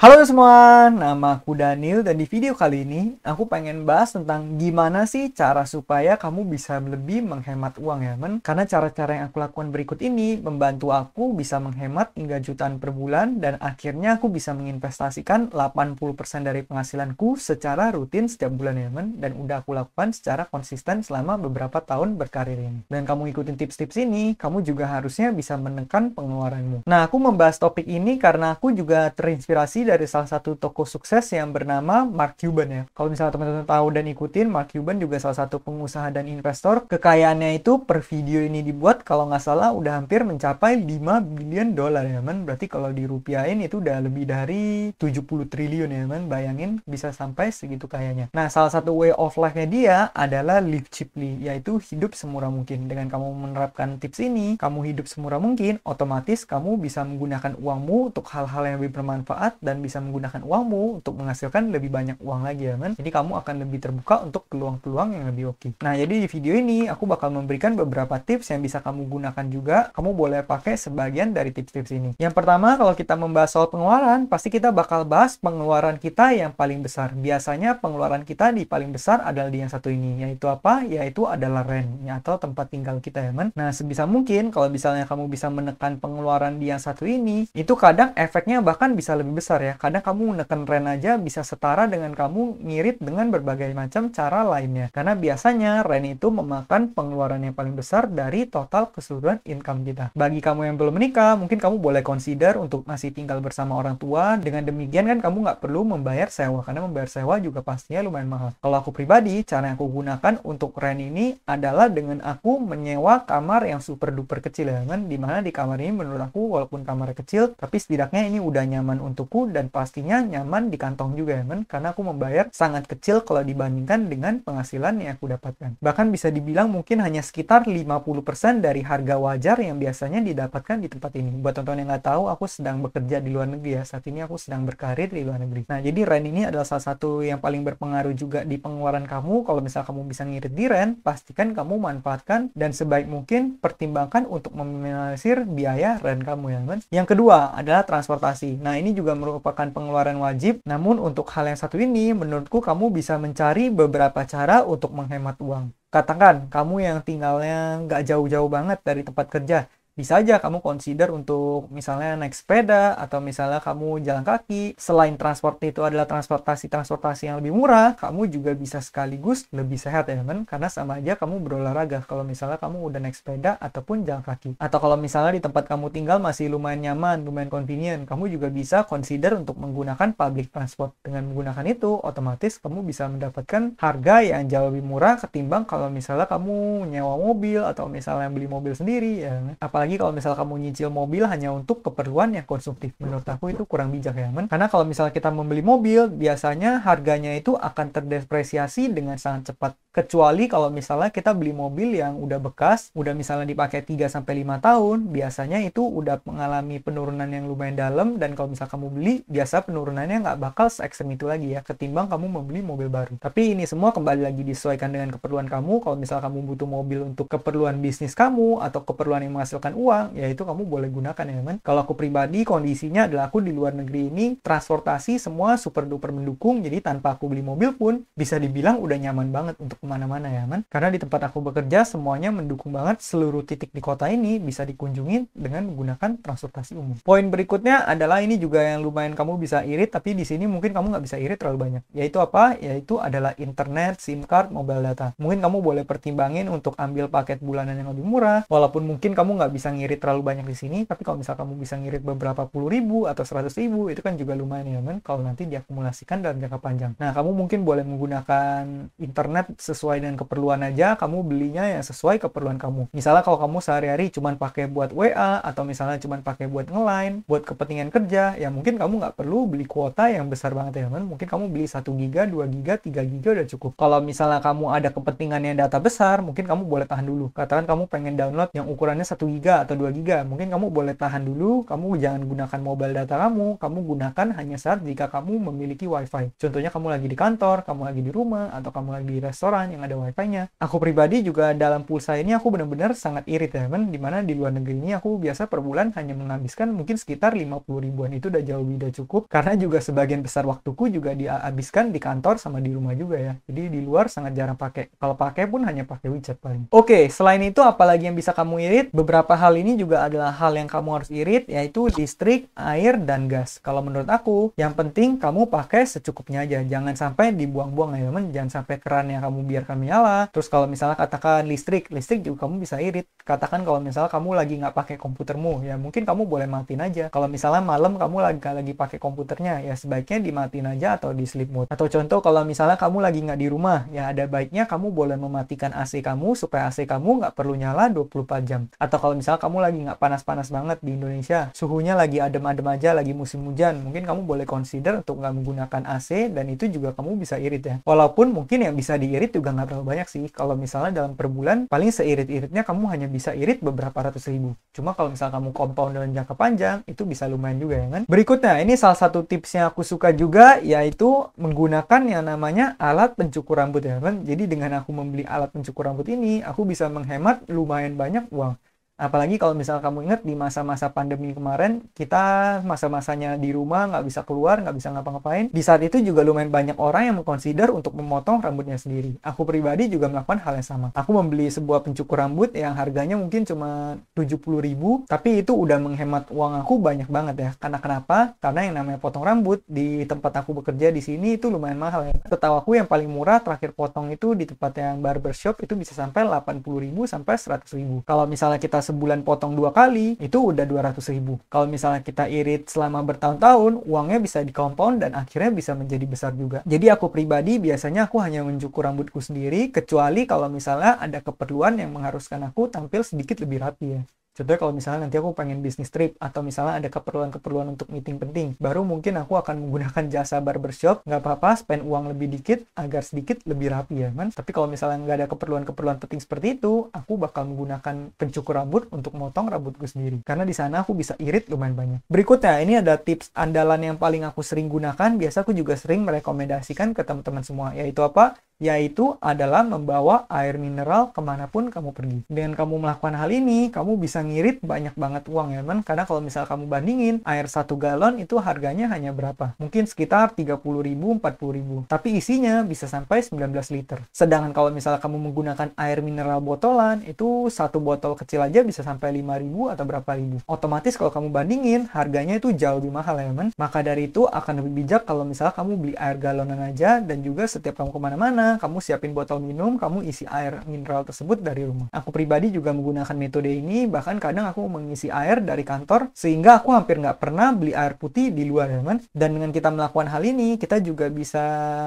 Halo semua, nama aku Daniel dan di video kali ini aku pengen bahas tentang gimana sih cara supaya kamu bisa lebih menghemat uang ya men. Karena cara-cara yang aku lakukan berikut ini membantu aku bisa menghemat hingga jutaan per bulan dan akhirnya aku bisa menginvestasikan 80% dari penghasilanku secara rutin setiap bulan ya men. Dan udah aku lakukan secara konsisten selama beberapa tahun berkarir ini. Dan kamu ikutin tips-tips ini, kamu juga harusnya bisa menekan pengeluaranmu. Nah, aku membahas topik ini karena aku juga terinspirasi dari salah satu toko sukses yang bernama Mark Cuban ya. Kalau misalnya teman-teman tahu dan ikutin, Mark Cuban juga salah satu pengusaha dan investor. Kekayaannya itu per video ini dibuat kalau nggak salah udah hampir mencapai 5 billion dolar ya man. Berarti kalau dirupiahin itu udah lebih dari 70 triliun ya man. Bayangin bisa sampai segitu kayanya. Nah, salah satu way of life-nya dia adalah live cheaply, yaitu hidup semurah mungkin. Dengan kamu menerapkan tips ini, kamu hidup semurah mungkin, otomatis kamu bisa menggunakan uangmu untuk hal-hal yang lebih bermanfaat dan bisa menggunakan uangmu untuk menghasilkan lebih banyak uang lagi ya men. Jadi kamu akan lebih terbuka untuk peluang-peluang yang lebih oke. Nah, jadi di video ini aku bakal memberikan beberapa tips yang bisa kamu gunakan juga. Kamu boleh pakai sebagian dari tips-tips ini. Yang pertama, kalau kita membahas soal pengeluaran, pasti kita bakal bahas pengeluaran kita yang paling besar. Biasanya pengeluaran kita di paling besar adalah di yang satu ini, yaitu apa? Yaitu adalah rent atau tempat tinggal kita ya men. Nah, sebisa mungkin kalau misalnya kamu bisa menekan pengeluaran di yang satu ini, itu kadang efeknya bahkan bisa lebih besar ya. Kadang kamu menekan rent aja bisa setara dengan kamu ngirit dengan berbagai macam cara lainnya. Karena biasanya rent itu memakan pengeluaran yang paling besar dari total keseluruhan income kita. Bagi kamu yang belum menikah, mungkin kamu boleh consider untuk masih tinggal bersama orang tua. Dengan demikian kan kamu nggak perlu membayar sewa, karena membayar sewa juga pastinya lumayan mahal. Kalau aku pribadi, cara yang aku gunakan untuk rent ini adalah dengan aku menyewa kamar yang super duper kecil ya kan. Dimana di kamar ini menurut aku walaupun kamarnya kecil, tapi setidaknya ini udah nyaman untukku dan pastinya nyaman di kantong juga ya men, karena aku membayar sangat kecil kalau dibandingkan dengan penghasilan yang aku dapatkan. Bahkan bisa dibilang mungkin hanya sekitar 50% dari harga wajar yang biasanya didapatkan di tempat ini. Buat teman-teman yang nggak tahu, aku sedang bekerja di luar negeri ya. Saat ini aku sedang berkarir di luar negeri. Nah, jadi rent ini adalah salah satu yang paling berpengaruh juga di pengeluaran kamu. Kalau misalnya kamu bisa ngirit di rent, pastikan kamu manfaatkan dan sebaik mungkin pertimbangkan untuk meminimalisir biaya rent kamu ya men. Yang kedua adalah transportasi. Nah, ini juga merupakan pengeluaran wajib, namun untuk hal yang satu ini, menurutku kamu bisa mencari beberapa cara untuk menghemat uang. Katakan, kamu yang tinggalnya nggak jauh-jauh banget dari tempat kerja, bisa aja kamu consider untuk misalnya naik sepeda atau misalnya kamu jalan kaki. Selain transport itu adalah transportasi yang lebih murah, kamu juga bisa sekaligus lebih sehat ya kan? Karena sama aja kamu berolahraga kalau misalnya kamu udah naik sepeda ataupun jalan kaki. Atau kalau misalnya di tempat kamu tinggal masih lumayan nyaman, lumayan convenient, kamu juga bisa consider untuk menggunakan public transport. Dengan menggunakan itu, otomatis kamu bisa mendapatkan harga yang jauh lebih murah ketimbang kalau misalnya kamu nyewa mobil atau misalnya beli mobil sendiri ya. Apalagi kalau misalnya kamu nyicil mobil hanya untuk keperluan yang konsumtif, menurut aku itu kurang bijak ya men. Karena kalau misalnya kita membeli mobil, biasanya harganya itu akan terdepresiasi dengan sangat cepat. Kecuali kalau misalnya kita beli mobil yang udah bekas, udah misalnya dipakai 3-5 tahun, biasanya itu udah mengalami penurunan yang lumayan dalam, dan kalau misalnya kamu beli, biasa penurunannya nggak bakal se-ekstrem itu lagi ya, ketimbang kamu membeli mobil baru. Tapi ini semua kembali lagi disesuaikan dengan keperluan kamu. Kalau misalnya kamu butuh mobil untuk keperluan bisnis kamu, atau keperluan yang menghasilkan uang, ya itu kamu boleh gunakan ya men. Kalau aku pribadi, kondisinya adalah aku di luar negeri ini, transportasi semua super duper mendukung, jadi tanpa aku beli mobil pun, bisa dibilang udah nyaman banget untuk kemana-mana ya man. Karena di tempat aku bekerja semuanya mendukung banget, seluruh titik di kota ini bisa dikunjungi dengan menggunakan transportasi umum. Poin berikutnya adalah ini juga yang lumayan kamu bisa irit, tapi di sini mungkin kamu nggak bisa irit terlalu banyak. Yaitu apa? Yaitu adalah internet, SIM card, mobile data. Mungkin kamu boleh pertimbangin untuk ambil paket bulanan yang lebih murah, walaupun mungkin kamu nggak bisa ngirit terlalu banyak di sini, tapi kalau misal kamu bisa ngirit beberapa puluh ribu atau 100.000, itu kan juga lumayan ya men, kalau nanti diakumulasikan dalam jangka panjang. Nah, kamu mungkin boleh menggunakan internet sesuai dengan keperluan aja, kamu belinya yang sesuai keperluan kamu. Misalnya kalau kamu sehari-hari cuman pakai buat WA, atau misalnya cuman pakai buat nge-line, buat kepentingan kerja, ya mungkin kamu nggak perlu beli kuota yang besar banget ya men. Mungkin kamu beli 1 giga, 2 giga, 3 giga udah cukup. Kalau misalnya kamu ada kepentingan yang data besar, mungkin kamu boleh tahan dulu. Katakan kamu pengen download yang ukurannya 1 giga atau 2 giga, mungkin kamu boleh tahan dulu, kamu jangan gunakan mobile data kamu gunakan hanya saat jika kamu memiliki wifi. Contohnya kamu lagi di kantor, kamu lagi di rumah, atau kamu lagi di restoran, restoran yang ada wifi-nya. Aku pribadi juga dalam pulsa ini aku benar-benar sangat irit ya teman, dimana di luar negeri ini aku biasa per bulan hanya menghabiskan mungkin sekitar 50 ribuan, itu udah jauh udah cukup, karena juga sebagian besar waktuku juga dihabiskan di kantor sama di rumah juga ya, jadi di luar sangat jarang pakai, kalau pakai pun hanya pakai WeChat paling. Oke, selain itu apalagi yang bisa kamu irit? Beberapa hal ini juga adalah hal yang kamu harus irit, yaitu listrik, air, dan gas. Kalau menurut aku, yang penting kamu pakai secukupnya aja, jangan sampai dibuang-buang ya teman, jangan sampai keran yang kamu biarkan menyala. Terus kalau misalnya katakan listrik juga kamu bisa irit, katakan kalau misalnya kamu lagi nggak pakai komputermu, ya mungkin kamu boleh matiin aja. Kalau misalnya malam kamu lagi pakai komputernya, ya sebaiknya dimatiin aja atau di sleep mode. Atau contoh kalau misalnya kamu lagi nggak di rumah, ya ada baiknya kamu boleh mematikan AC kamu supaya AC kamu nggak perlu nyala 24 jam. Atau kalau misalnya kamu lagi nggak panas-panas banget di Indonesia, suhunya lagi adem-adem aja, lagi musim hujan, mungkin kamu boleh consider untuk nggak menggunakan AC, dan itu juga kamu bisa irit ya. Walaupun mungkin yang bisa diirit juga nggak terlalu banyak sih. Kalau misalnya dalam per bulan, paling seirit-iritnya kamu hanya bisa irit beberapa ratus ribu. Cuma kalau misalnya kamu compound dalam jangka panjang, itu bisa lumayan juga ya kan. Berikutnya, ini salah satu tips yang aku suka juga, yaitu menggunakan yang namanya alat pencukur rambut ya kan. Jadi dengan aku membeli alat pencukur rambut ini, aku bisa menghemat lumayan banyak uang. Apalagi kalau misalnya kamu ingat di masa-masa pandemi kemarin, kita masa-masanya di rumah, nggak bisa keluar, nggak bisa ngapa-ngapain. Di saat itu juga lumayan banyak orang yang mengconsider untuk memotong rambutnya sendiri. Aku pribadi juga melakukan hal yang sama. Aku membeli sebuah pencukur rambut yang harganya mungkin cuma 70 ribu, tapi itu udah menghemat uang aku banyak banget ya. Karena kenapa? Karena yang namanya potong rambut di tempat aku bekerja di sini itu lumayan mahal ya. Setahu aku yang paling murah terakhir potong itu di tempat yang barbershop itu bisa sampai 80 ribu sampai 100 ribu. Kalau misalnya kita sebulan potong 2 kali, itu udah 200 ribu. Kalau misalnya kita irit selama bertahun-tahun, uangnya bisa di compound dan akhirnya bisa menjadi besar juga. Jadi aku pribadi biasanya aku hanya mencukur rambutku sendiri, kecuali kalau misalnya ada keperluan yang mengharuskan aku tampil sedikit lebih rapi ya. Contohnya kalau misalnya nanti aku pengen bisnis trip, atau misalnya ada keperluan-keperluan untuk meeting penting, baru mungkin aku akan menggunakan jasa barbershop. Nggak apa-apa, spend uang lebih dikit, agar sedikit lebih rapi ya kan. Tapi kalau misalnya nggak ada keperluan-keperluan penting seperti itu, aku bakal menggunakan pencukur rambut untuk motong rambutku sendiri. Karena di sana aku bisa irit lumayan banyak. Berikutnya, ini ada tips andalan yang paling aku sering gunakan, biasa aku juga sering merekomendasikan ke teman-teman semua, yaitu apa? Yaitu adalah membawa air mineral kemanapun kamu pergi. Dengan kamu melakukan hal ini, kamu bisa ngirit banyak banget uang ya teman. Karena kalau misal kamu bandingin, air 1 galon itu harganya hanya berapa? Mungkin sekitar 30 ribu, 40 ribu. Tapi isinya bisa sampai 19 liter. Sedangkan kalau misal kamu menggunakan air mineral botolan, itu satu botol kecil aja bisa sampai 5 ribu atau berapa ribu. Otomatis kalau kamu bandingin, harganya itu jauh lebih mahal ya teman. Maka dari itu akan lebih bijak kalau misal kamu beli air galonan aja, dan juga setiap kamu kemana-mana, kamu siapin botol minum, kamu isi air mineral tersebut dari rumah. Aku pribadi juga menggunakan metode ini, bahkan kadang aku mengisi air dari kantor, sehingga aku hampir nggak pernah beli air putih di luar ya kan. Dan dengan kita melakukan hal ini, kita juga bisa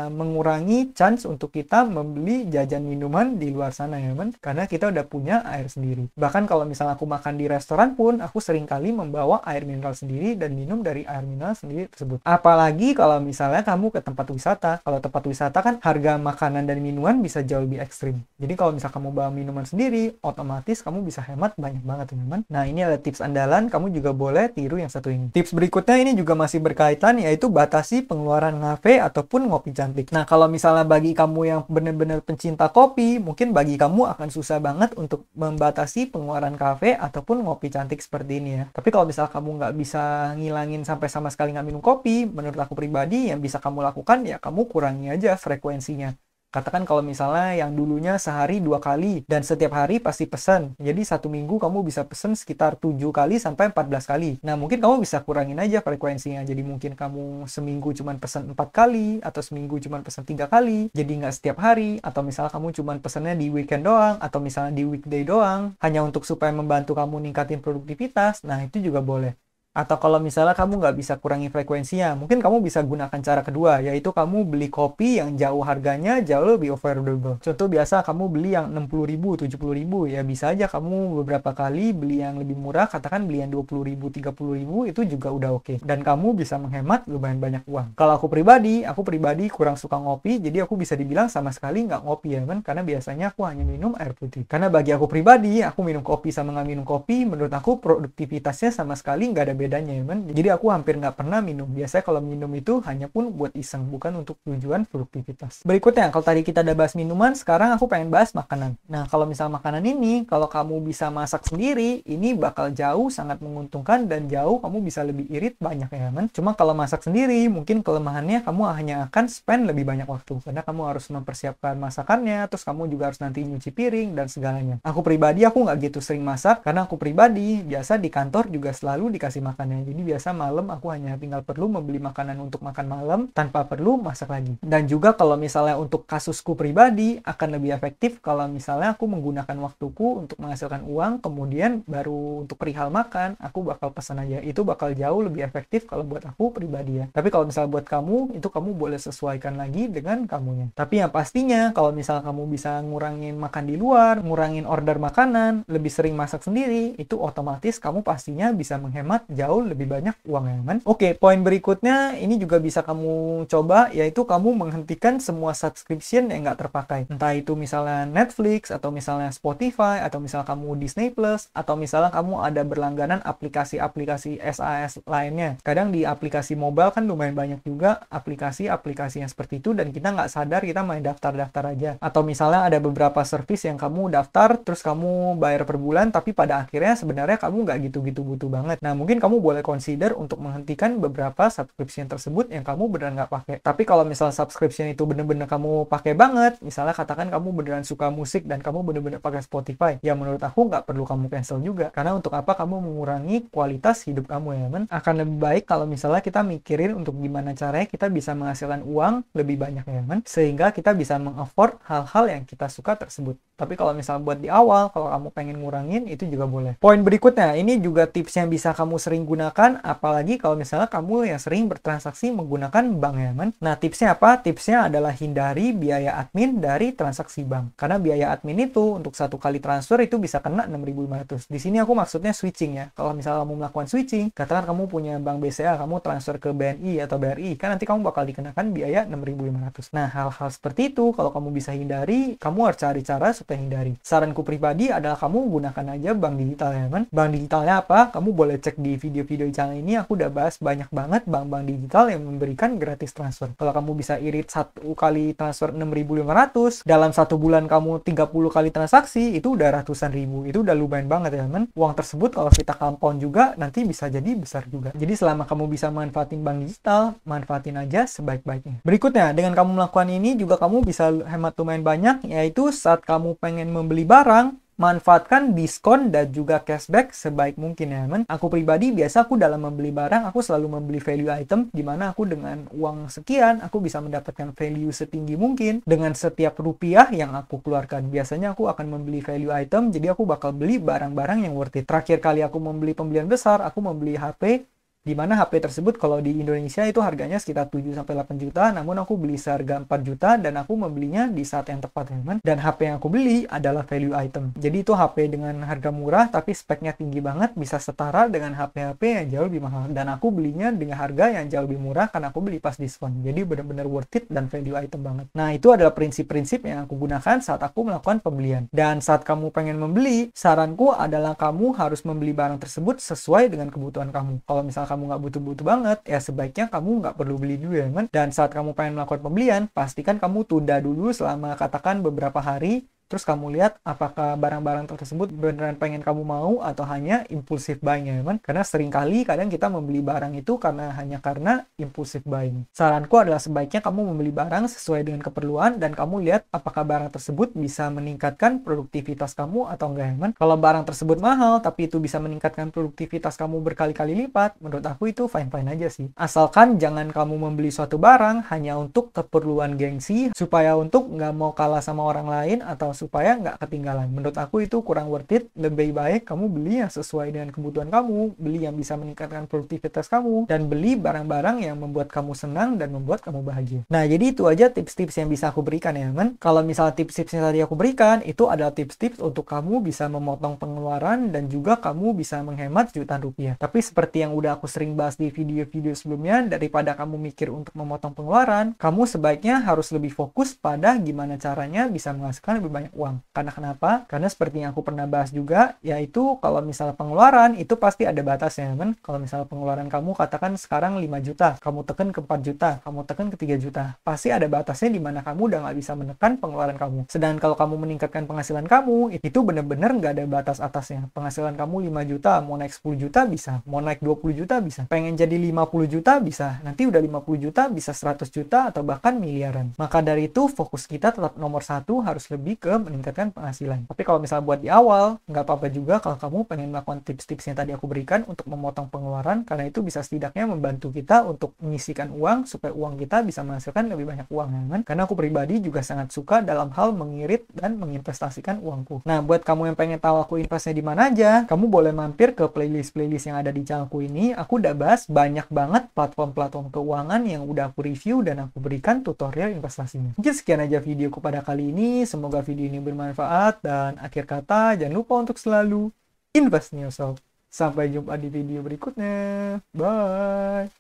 mengurangi chance untuk kita membeli jajan minuman di luar sana ya kan, karena kita udah punya air sendiri. Bahkan kalau misalnya aku makan di restoran pun, aku sering kali membawa air mineral sendiri dan minum dari air mineral sendiri tersebut. Apalagi kalau misalnya kamu ke tempat wisata. Kalau tempat wisata kan harga makanan dan minuman bisa jauh lebih ekstrim. Jadi kalau misal kamu bawa minuman sendiri, otomatis kamu bisa hemat banyak banget teman-teman. Nah, ini ada tips andalan, kamu juga boleh tiru yang satu ini. Tips berikutnya ini juga masih berkaitan, yaitu batasi pengeluaran ngafe ataupun ngopi cantik. Nah, kalau misalnya bagi kamu yang benar-benar pencinta kopi, mungkin bagi kamu akan susah banget untuk membatasi pengeluaran kafe ataupun ngopi cantik seperti ini ya. Tapi kalau misal kamu nggak bisa ngilangin sampai sama sekali nggak minum kopi, menurut aku pribadi yang bisa kamu lakukan ya kamu kurangi aja frekuensinya. Katakan kalau misalnya yang dulunya sehari 2 kali dan setiap hari pasti pesan. Jadi 1 minggu kamu bisa pesan sekitar 7 kali sampai 14 kali. Nah, mungkin kamu bisa kurangin aja frekuensinya. Jadi mungkin kamu seminggu cuma pesan 4 kali, atau seminggu cuma pesan 3 kali. Jadi nggak setiap hari, atau misalnya kamu cuma pesannya di weekend doang, atau misalnya di weekday doang, hanya untuk supaya membantu kamu ningkatin produktivitas. Nah, itu juga boleh. Atau kalau misalnya kamu nggak bisa kurangi frekuensinya, mungkin kamu bisa gunakan cara kedua, yaitu kamu beli kopi yang jauh harganya jauh lebih affordable. Contoh biasa kamu beli yang 60 ribu, 70 ribu, ya bisa aja kamu beberapa kali beli yang lebih murah, katakan beli yang 20 ribu, 30 ribu, itu juga udah oke. Dan kamu bisa menghemat lumayan banyak uang. Kalau aku pribadi kurang suka ngopi, jadi aku bisa dibilang sama sekali nggak ngopi ya kan, karena biasanya aku hanya minum air putih. Karena bagi aku pribadi, aku minum kopi sama nggak minum kopi, menurut aku produktivitasnya sama sekali nggak ada bedanya ya men. Jadi aku hampir nggak pernah minum. Biasanya kalau minum itu hanya pun buat iseng, bukan untuk tujuan produktivitas. Berikutnya, kalau tadi kita udah bahas minuman, sekarang aku pengen bahas makanan. Nah, kalau misal makanan ini, kalau kamu bisa masak sendiri, ini bakal jauh sangat menguntungkan dan jauh kamu bisa lebih irit banyak ya men. Cuma kalau masak sendiri, mungkin kelemahannya kamu hanya akan spend lebih banyak waktu. Karena kamu harus mempersiapkan masakannya, terus kamu juga harus nanti nyuci piring dan segalanya. Aku pribadi, aku nggak gitu sering masak, karena aku pribadi biasa di kantor juga selalu dikasih makannya. Jadi biasa malam aku hanya tinggal perlu membeli makanan untuk makan malam tanpa perlu masak lagi. Dan juga kalau misalnya untuk kasusku pribadi akan lebih efektif kalau misalnya aku menggunakan waktuku untuk menghasilkan uang, kemudian baru untuk perihal makan aku bakal pesan aja. Itu bakal jauh lebih efektif kalau buat aku pribadi ya. Tapi kalau misalnya buat kamu, itu kamu boleh sesuaikan lagi dengan kamunya. Tapi yang pastinya kalau misalnya kamu bisa ngurangin makan di luar, ngurangin order makanan, lebih sering masak sendiri, itu otomatis kamu pastinya bisa menghemat jauh lebih banyak uang ya kan? Oke, poin berikutnya ini juga bisa kamu coba, yaitu kamu menghentikan semua subscription yang nggak terpakai. Entah itu misalnya Netflix, atau misalnya Spotify, atau misalnya kamu Disney Plus, atau misalnya kamu ada berlangganan aplikasi-aplikasi SAS lainnya. Kadang di aplikasi mobile kan lumayan banyak juga aplikasi-aplikasi yang seperti itu, dan kita nggak sadar kita main daftar-daftar aja. Atau misalnya ada beberapa service yang kamu daftar, terus kamu bayar per bulan, tapi pada akhirnya sebenarnya kamu nggak gitu-gitu butuh banget. Nah, mungkin kamu boleh consider untuk menghentikan beberapa subscription tersebut yang kamu beneran nggak pakai. Tapi kalau misalnya subscription itu bener-bener kamu pakai banget, misalnya katakan kamu beneran suka musik dan kamu bener-bener pakai Spotify, ya menurut aku nggak perlu kamu cancel juga. Karena untuk apa kamu mengurangi kualitas hidup kamu ya men? Akan lebih baik kalau misalnya kita mikirin untuk gimana caranya kita bisa menghasilkan uang lebih banyak ya men? Sehingga kita bisa meng-afford hal-hal yang kita suka tersebut. Tapi kalau misalnya buat di awal, kalau kamu pengen ngurangin, itu juga boleh. Poin berikutnya, ini juga tips yang bisa kamu sering gunakan, apalagi kalau misalnya kamu yang sering bertransaksi menggunakan bank ya men. Nah, tipsnya apa? Tipsnya adalah hindari biaya admin dari transaksi bank. Karena biaya admin itu untuk satu kali transfer itu bisa kena 6.500. Di sini aku maksudnya switching ya. Kalau misalnya kamu melakukan switching, katakan kamu punya bank BCA, kamu transfer ke BNI atau BRI, kan nanti kamu bakal dikenakan biaya 6.500. Nah, hal-hal seperti itu kalau kamu bisa hindari, kamu harus cari cara supaya hindari. Saranku pribadi adalah kamu gunakan aja bank digital ya kan. Bank digitalnya apa? Kamu boleh cek di video-video channel ini, aku udah bahas banyak banget bank-bank digital yang memberikan gratis transfer. Kalau kamu bisa irit satu kali transfer 6.500, dalam satu bulan kamu 30 kali transaksi, itu udah ratusan ribu. Itu udah lumayan banget ya kan. Uang tersebut kalau kita compound juga nanti bisa jadi besar juga. Jadi selama kamu bisa manfaatin bank digital, manfaatin aja sebaik-baiknya. Berikutnya, dengan kamu melakukan ini juga kamu bisa hemat lumayan banyak, yaitu saat kamu pengen membeli barang, manfaatkan diskon dan juga cashback sebaik mungkin ya men. Aku pribadi biasa aku dalam membeli barang aku selalu membeli value item, dimana aku dengan uang sekian aku bisa mendapatkan value setinggi mungkin dengan setiap rupiah yang aku keluarkan. Biasanya aku akan membeli value item, jadi aku bakal beli barang-barang yang worth it. Terakhir kali aku membeli pembelian besar, aku membeli HP, di mana HP tersebut kalau di Indonesia itu harganya sekitar 7-8 juta, namun aku beli seharga 4 juta dan aku membelinya di saat yang tepat teman. Dan HP yang aku beli adalah value item. Jadi itu HP dengan harga murah tapi speknya tinggi banget, bisa setara dengan HP-HP yang jauh lebih mahal. Dan aku belinya dengan harga yang jauh lebih murah karena aku beli pas diskon. Jadi benar-benar worth it dan value item banget. Nah, itu adalah prinsip-prinsip yang aku gunakan saat aku melakukan pembelian. Dan saat kamu pengen membeli, saranku adalah kamu harus membeli barang tersebut sesuai dengan kebutuhan kamu. Kalau misalkan kamu nggak butuh-butuh banget, ya sebaiknya kamu nggak perlu beli dulu ya kan. Dan saat kamu pengen melakukan pembelian, pastikan kamu tunda dulu selama katakan beberapa hari. Terus kamu lihat apakah barang-barang tersebut beneran pengen kamu mau atau hanya impulsif buying ya kan. Karena seringkali kadang kita membeli barang itu hanya karena impulsif buying. Saranku adalah sebaiknya kamu membeli barang sesuai dengan keperluan dan kamu lihat apakah barang tersebut bisa meningkatkan produktivitas kamu atau enggak ya kan. Kalau barang tersebut mahal tapi itu bisa meningkatkan produktivitas kamu berkali-kali lipat, menurut aku itu fine-fine aja sih. Asalkan jangan kamu membeli suatu barang hanya untuk keperluan gengsi, supaya untuk nggak mau kalah sama orang lain atau supaya nggak ketinggalan. Menurut aku itu kurang worth it. Lebih baik kamu beli yang sesuai dengan kebutuhan kamu, beli yang bisa meningkatkan produktivitas kamu, dan beli barang-barang yang membuat kamu senang dan membuat kamu bahagia. Nah, jadi itu aja tips-tips yang bisa aku berikan ya men. Kalau misalnya tips-tips yang tadi aku berikan, itu adalah tips-tips untuk kamu bisa memotong pengeluaran dan juga kamu bisa menghemat jutaan rupiah. Tapi seperti yang udah aku sering bahas di video-video sebelumnya, daripada kamu mikir untuk memotong pengeluaran, kamu sebaiknya harus lebih fokus pada gimana caranya bisa menghasilkan lebih banyak banyak uang. Karena kenapa? Karena seperti yang aku pernah bahas juga, yaitu kalau misalnya pengeluaran itu pasti ada batasnya kan. Kalau misalnya pengeluaran kamu katakan sekarang 5 juta, kamu tekan ke 4 juta, kamu tekan ke 3 juta. Pasti ada batasnya di mana kamu udah nggak bisa menekan pengeluaran kamu. Sedangkan kalau kamu meningkatkan penghasilan kamu, itu bener-bener nggak ada batas atasnya. Penghasilan kamu 5 juta, mau naik 10 juta bisa, mau naik 20 juta bisa, pengen jadi 50 juta bisa, nanti udah 50 juta bisa 100 juta atau bahkan miliaran. Maka dari itu fokus kita tetap nomor satu harus lebih ke meningkatkan penghasilan. Tapi kalau misalnya buat di awal, nggak apa-apa juga kalau kamu pengen melakukan tips-tips yang tadi aku berikan untuk memotong pengeluaran, karena itu bisa setidaknya membantu kita untuk menyisihkan uang supaya uang kita bisa menghasilkan lebih banyak uang ya kan? Karena aku pribadi juga sangat suka dalam hal mengirit dan menginvestasikan uangku. Nah, buat kamu yang pengen tahu aku investnya di mana aja, kamu boleh mampir ke playlist-playlist yang ada di channelku ini. Aku udah bahas banyak banget platform-platform keuangan yang udah aku review dan aku berikan tutorial investasinya. Mungkin sekian aja videoku pada kali ini. Semoga video ini bermanfaat dan akhir kata jangan lupa untuk selalu invest in yourself. Sampai jumpa di video berikutnya. Bye.